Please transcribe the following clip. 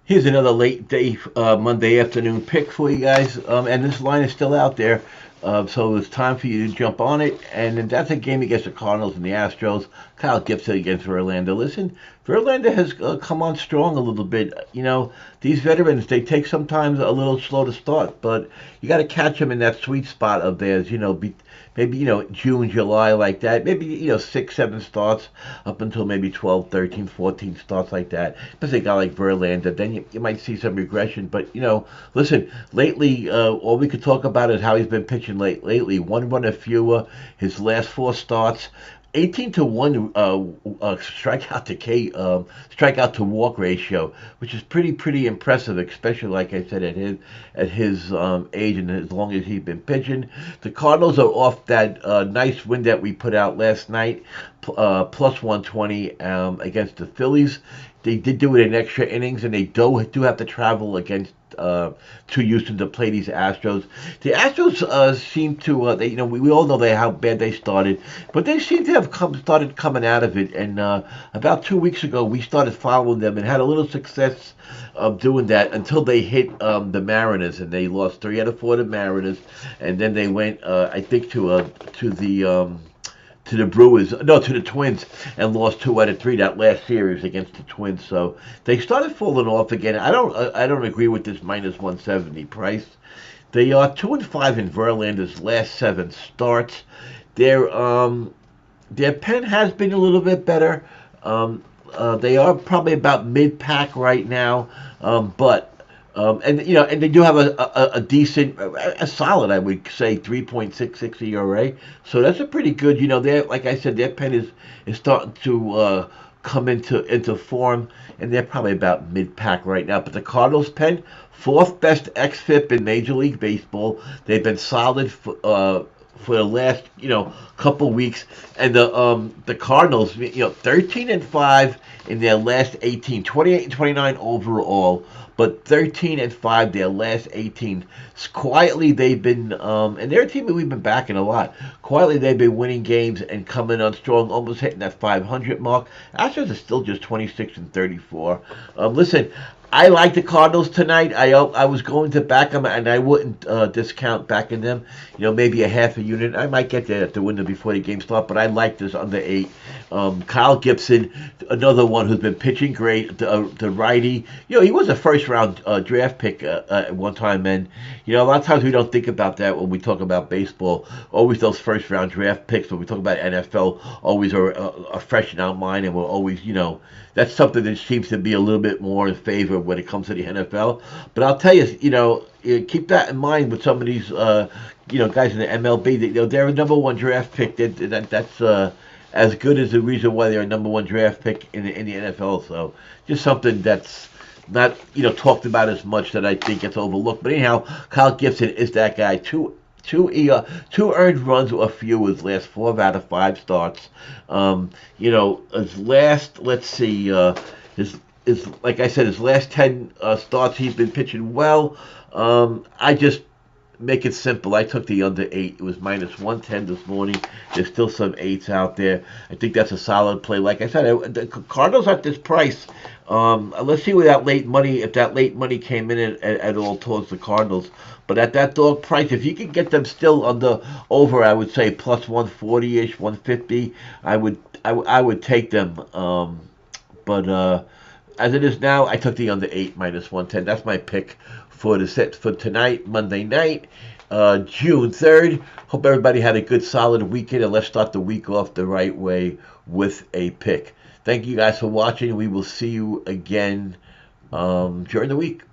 Here's another late day Monday afternoon pick for you guys, and this line is still out there, so it's time for you to jump on it. And that's a game against the Cardinals and the Astros. Kyle Gibson against Verlander. Listen, Verlander has come on strong a little bit. You know, these veterans, they take sometimes a little slow to start, but you got to catch them in that sweet spot of theirs. Maybe June, July, like that. Maybe 6, 7 starts up until maybe 12, 13, 14 starts like that. Especially a guy like Verlander, then you might see some regression. But listen, lately all we could talk about is how he's been pitching lately. One run fewer, his last 4 starts. 18-1 strikeout to walk ratio, which is pretty impressive, especially like I said at his age and as long as he's been pitching. The Cardinals are off that nice win that we put out last night, plus 120 against the Phillies. They did do it in extra innings, and they do have to travel against to Houston to play these Astros. The Astros seem to, we all know how bad they started, but they seem to have started coming out of it. And about 2 weeks ago, we started following them and had a little success of doing that until they hit the Mariners, and they lost 3 out of 4 to Mariners, and then they went, I think, to the Brewers, no, to the Twins, and lost 2 out of 3 that last series against the Twins. So they started falling off again. I don't agree with this minus 170 price. They are 2-5 in Verlander's last 7 starts. Their pen has been a little bit better. They are probably about mid-pack right now, but. And they do have a decent, a solid, I would say, 3.66 ERA. So that's a pretty good. They're, like I said, their pen is starting to come into form, and they're probably about mid-pack right now. But the Cardinals pen, 4th best xFIP in Major League Baseball. They've been solid for the last couple weeks, and the Cardinals 13-5 in their last 18, 28-29 overall, but 13-5 their last 18. Quietly they've been and they're a team that we've been backing a lot. Quietly they've been winning games and coming on strong, almost hitting that 500 mark. Astros are still just 26-34. Listen, I like the Cardinals tonight. I was going to back them, and I wouldn't discount backing them. Maybe a half a unit. I might get there at the window before the game starts, but I like this under 8. Kyle Gibson, another one who's been pitching great. The righty. He was a first-round draft pick at one time, and a lot of times we don't think about that when we talk about baseball. Always those first-round draft picks. When we talk about NFL, always are fresh in our mind, and we're always, that's something that seems to be a little bit more in favor when it comes to the NFL. But I'll tell you, keep that in mind with some of these, guys in the MLB. They're a number 1 draft pick. That's as good as the reason why they're a number 1 draft pick in the NFL. So just something that's not talked about as much that I think gets overlooked. But anyhow, Kyle Gibson is that guy. Two earned runs or few his last 4 out of 5 starts. His last, let's see, his like I said, his last 10 starts he's been pitching well. I just make it simple. I took the under 8. It was minus 110 this morning. There's still some 8s out there. I think that's a solid play. Like I said, the Cardinals at this price. Let's see where that late money, if that late money came in at all towards the Cardinals. But at that dog price, if you can get them still over, I would say plus 140-ish, 150, I would take them. But as it is now, I took the under 8 minus 110. That's my pick for the set for tonight, Monday night, June 3rd. Hope everybody had a good, solid weekend, and let's start the week off the right way with a pick. Thank you guys for watching. We will see you again during the week.